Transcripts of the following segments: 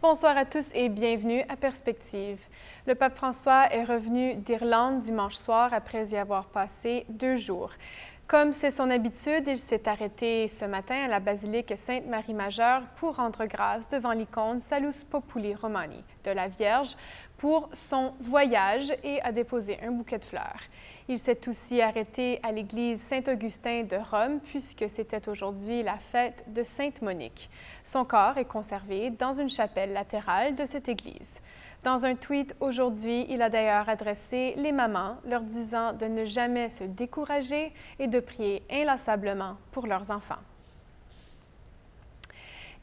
Bonsoir à tous et bienvenue à Perspective. Le pape François est revenu d'Irlande dimanche soir après y avoir passé 2 jours. Comme c'est son habitude, il s'est arrêté ce matin à la basilique Sainte-Marie-Majeure pour rendre grâce devant l'icône Salus Populi Romani de la Vierge pour son voyage et a déposé un bouquet de fleurs. Il s'est aussi arrêté à l'église Saint-Augustin de Rome puisque c'était aujourd'hui la fête de Sainte Monique. Son corps est conservé dans une chapelle latérale de cette église. Dans un tweet aujourd'hui, il a d'ailleurs adressé les mamans, leur disant de ne jamais se décourager et de prier inlassablement pour leurs enfants.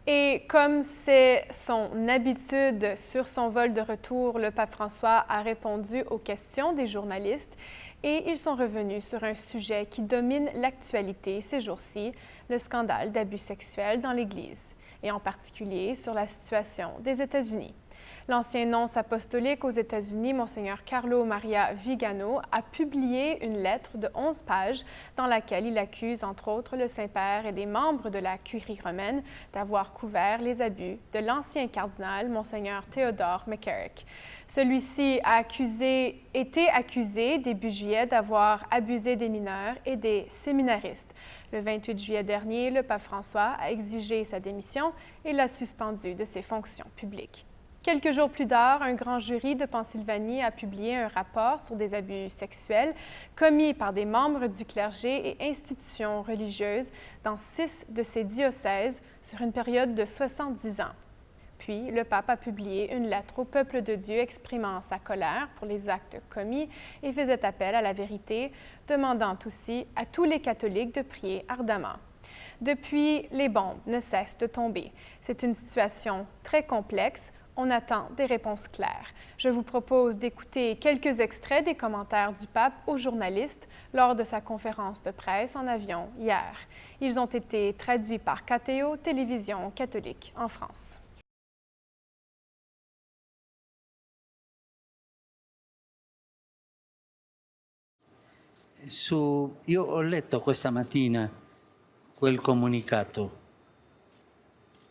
Et comme c'est son habitude sur son vol de retour, le pape François a répondu aux questions des journalistes et ils sont revenus sur un sujet qui domine l'actualité ces jours-ci, le scandale d'abus sexuels dans l'Église, et en particulier sur la situation des États-Unis. L'ancien nonce apostolique aux États-Unis, Monseigneur Carlo Maria Vigano, a publié une lettre de 11 pages dans laquelle il accuse, entre autres, le Saint-Père et des membres de la Curie romaine d'avoir couvert les abus de l'ancien cardinal, Monseigneur Theodore McCarrick. Celui-ci a été accusé début juillet d'avoir abusé des mineurs et des séminaristes. Le 28 juillet dernier, le pape François a exigé sa démission et l'a suspendu de ses fonctions publiques. Quelques jours plus tard, un grand jury de Pennsylvanie a publié un rapport sur des abus sexuels commis par des membres du clergé et institutions religieuses dans 6 de ces diocèses sur une période de 70 ans. Puis, le pape a publié une lettre au peuple de Dieu exprimant sa colère pour les actes commis et faisait appel à la vérité, demandant aussi à tous les catholiques de prier ardemment. Depuis, les bombes ne cessent de tomber. C'est une situation très complexe. On attend des réponses claires. Je vous propose d'écouter quelques extraits des commentaires du pape aux journalistes lors de sa conférence de presse en avion hier. Ils ont été traduits par KTO, Télévision catholique en France. Io ho letto questa mattina quel comunicato.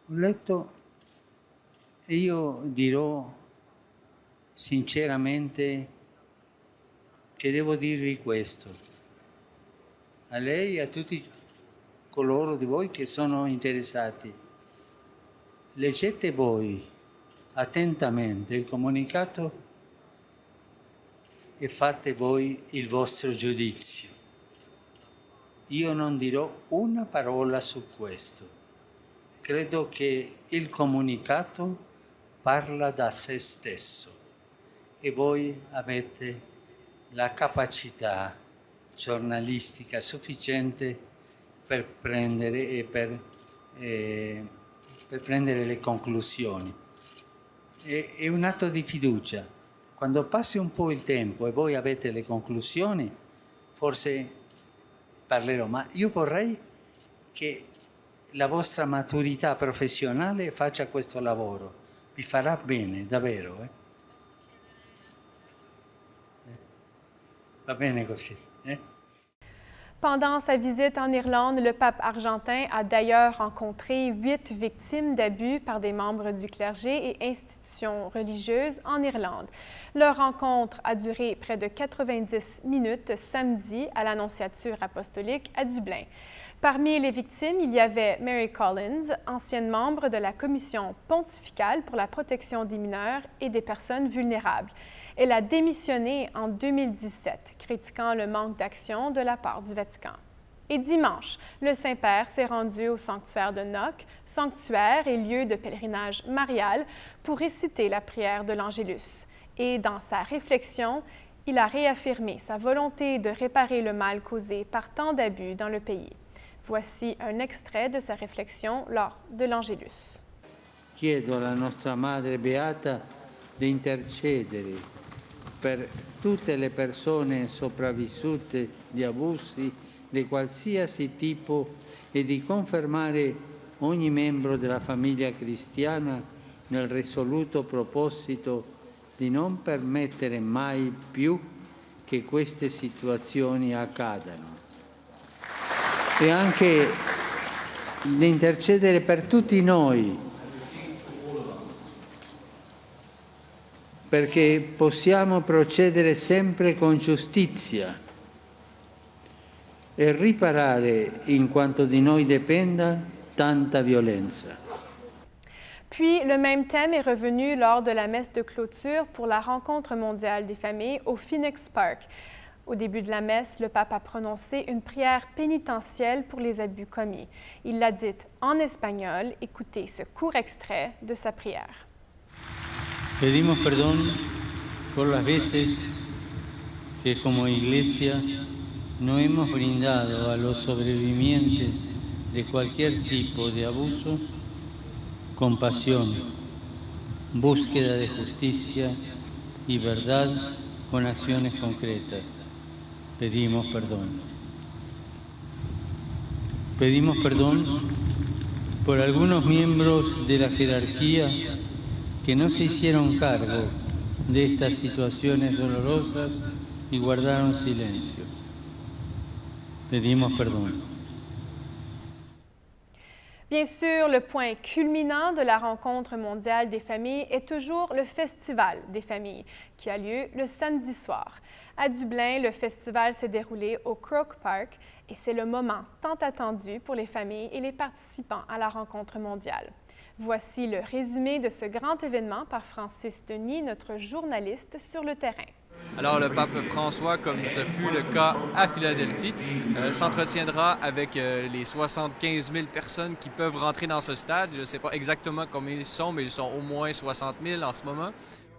Ho letto e io dirò sinceramente che devo dirvi questo. A lei e a tutti coloro di voi che sono interessati. Leggete voi attentamente il comunicato e fate voi il vostro giudizio. Io non dirò una parola su questo. Credo che il comunicato parla da se stesso e voi avete la capacità giornalistica sufficiente per prendere prendere le conclusioni. È un atto di fiducia. Quando passi un po' il tempo e voi avete le conclusioni, forse parlerò, ma io vorrei che la vostra maturità professionale faccia questo lavoro. Vi farà bene, davvero. Va bene così. Pendant sa visite en Irlande, le pape argentin a d'ailleurs rencontré 8 victimes d'abus par des membres du clergé et institutions religieuses en Irlande. Leur rencontre a duré près de 90 minutes samedi à l'Annonciature apostolique à Dublin. Parmi les victimes, il y avait Mary Collins, ancienne membre de la Commission pontificale pour la protection des mineurs et des personnes vulnérables. Elle a démissionné en 2017, critiquant le manque d'action de la part du Vatican. Et dimanche, le Saint-Père s'est rendu au sanctuaire de Knock, sanctuaire et lieu de pèlerinage marial, pour réciter la prière de l'Angélus. Et dans sa réflexion, il a réaffirmé sa volonté de réparer le mal causé par tant d'abus dans le pays. Voici un extrait de sa réflexion lors de l'Angélus. Chiedo alla nostra Madre Beata di intercedere per tutte le persone sopravvissute di abusi di qualsiasi tipo e di confermare ogni membro della famiglia cristiana nel risoluto proposito di non permettere mai più che queste situazioni accadano. E anche di intercedere per tutti noi perché possiamo procedere sempre con giustizia e riparare, in quanto di noi dipenda, tanta violenza. Puis, le même thème est revenu lors de la messe de clôture pour la rencontre mondiale des familles au Phoenix Park. Au début de la messe, le pape a prononcé une prière pénitentielle pour les abus commis. Il l'a dite en espagnol. Écoutez ce court extrait de sa prière. Pedimos perdón por las veces que como Iglesia no hemos brindado a los sobrevivientes de cualquier tipo de abuso compasión, búsqueda de justicia y verdad con acciones concretas. Pedimos perdón. Pedimos perdón por algunos miembros de la jerarquía que no se hicieron cargo de estas situaciones dolorosas y guardaron silencio. Pedimos perdón. Bien sûr, le point culminant de la rencontre mondiale des familles est toujours le Festival des familles, qui a lieu le samedi soir. À Dublin, le festival s'est déroulé au Croke Park et c'est le moment tant attendu pour les familles et les participants à la rencontre mondiale. Voici le résumé de ce grand événement par Francis Denis, notre journaliste sur le terrain. Alors, le pape François, comme ce fut le cas à Philadelphie, s'entretiendra avec les 75 000 personnes qui peuvent rentrer dans ce stade. Je ne sais pas exactement combien ils sont, mais ils sont au moins 60 000 en ce moment.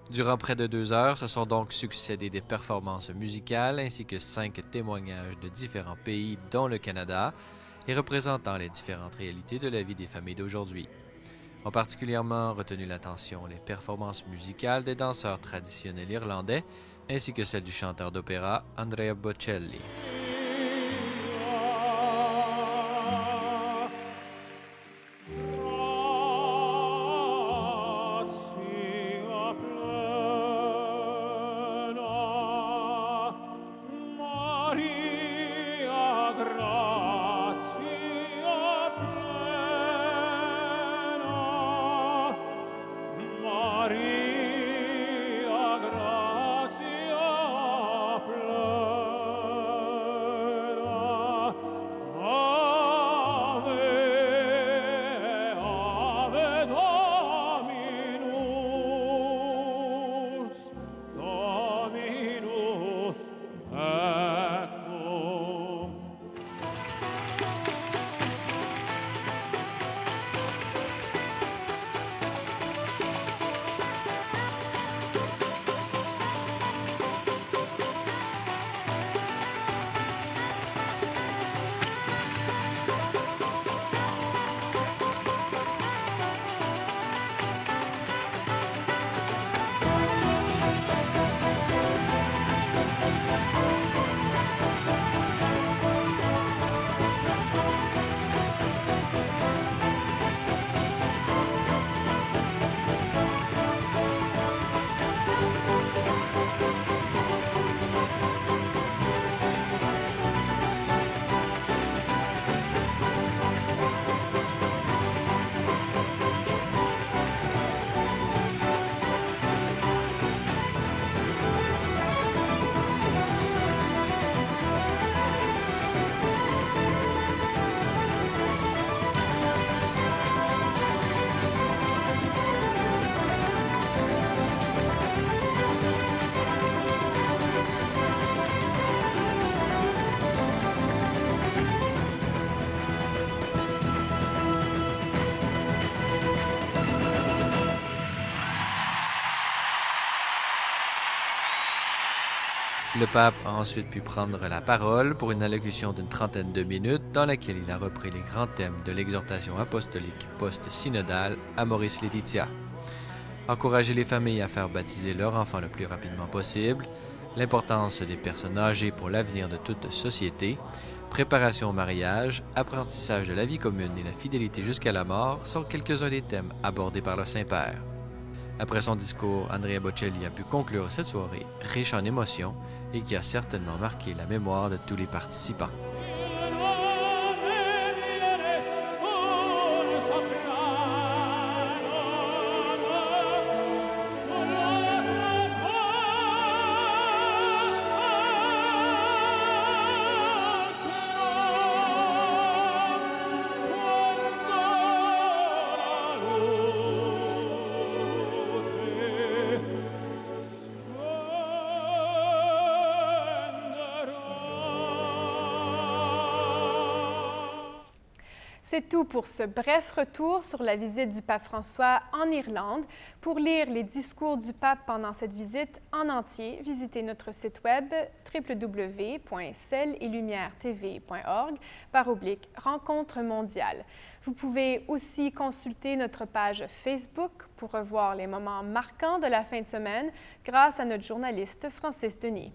Durant près de 2 heures, se sont donc succédé des performances musicales ainsi que 5 témoignages de différents pays, dont le Canada, et représentant les différentes réalités de la vie des familles d'aujourd'hui. Ont particulièrement retenu l'attention les performances musicales des danseurs traditionnels irlandais, ainsi que celle du chanteur d'opéra Andrea Bocelli. Le pape a ensuite pu prendre la parole pour une allocution d'une trentaine de minutes dans laquelle il a repris les grands thèmes de l'exhortation apostolique post-synodale Amoris Laetitia. Encourager les familles à faire baptiser leurs enfants le plus rapidement possible, l'importance des personnes âgées pour l'avenir de toute société, préparation au mariage, apprentissage de la vie commune et la fidélité jusqu'à la mort sont quelques-uns des thèmes abordés par le Saint-Père. Après son discours, Andrea Bocelli a pu conclure cette soirée riche en émotions et qui a certainement marqué la mémoire de tous les participants. C'est tout pour ce bref retour sur la visite du pape François en Irlande. Pour lire les discours du pape pendant cette visite en entier, visitez notre site web www.cel-et-lumière-tv.org/rencontre mondiale. Vous pouvez aussi consulter notre page Facebook pour revoir les moments marquants de la fin de semaine grâce à notre journaliste Francis Denis.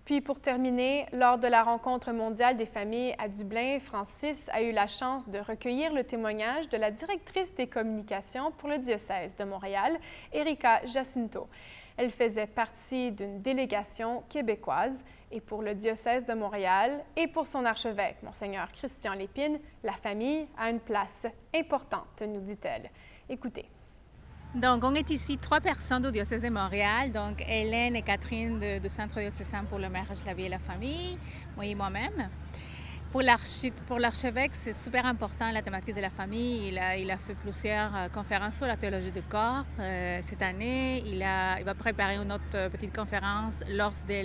Puis pour terminer, lors de la rencontre mondiale des familles à Dublin, Francis a eu la chance de recueillir le témoignage de la directrice des communications pour le diocèse de Montréal, Erika Jacinto. Elle faisait partie d'une délégation québécoise et pour le diocèse de Montréal et pour son archevêque, Monseigneur Christian Lépine, la famille a une place importante, nous dit-elle. Écoutez. Donc, on est ici 3 personnes du diocèse de Montréal, donc Hélène et Catherine du Centre diocésain pour le mariage, la vie et la famille, moi et moi-même. Pour l'archevêque, c'est super important la thématique de la famille. Il a fait plusieurs conférences sur la théologie du corps. Cette année, il va préparer une autre petite conférence lors de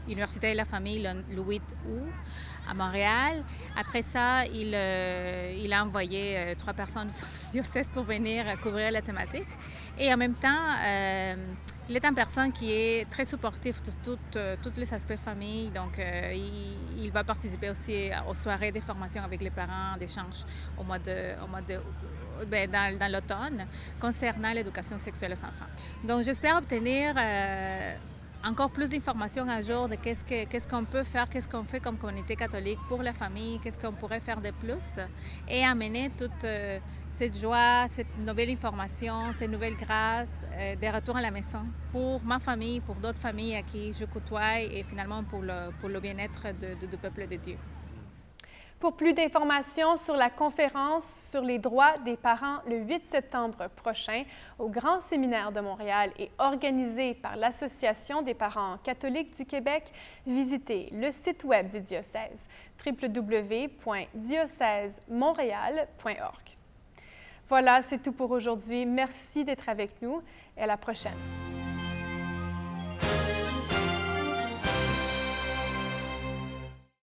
l'Université de la famille le 8 août à Montréal. Après ça, il a envoyé 3 personnes du diocèse pour venir couvrir la thématique. Et en même temps, il est une personne qui est très supportive de tous les aspects famille. Donc, il va participer aussi aux soirées de formation avec les parents d'échange dans l'automne concernant l'éducation sexuelle aux enfants. Donc, j'espère obtenir encore plus d'informations à jour de qu'est-ce qu'on peut faire, qu'est-ce qu'on fait comme communauté catholique pour la famille, qu'est-ce qu'on pourrait faire de plus et amener toute cette joie, cette nouvelle information, ces nouvelles grâces de retour à la maison pour ma famille, pour d'autres familles à qui je côtoie et finalement pour le bien-être du peuple de Dieu. Pour plus d'informations sur la conférence sur les droits des parents le 8 septembre prochain au Grand Séminaire de Montréal et organisée par l'Association des parents catholiques du Québec, visitez le site web du diocèse www.diocèsemontréal.org. Voilà, c'est tout pour aujourd'hui. Merci d'être avec nous et à la prochaine.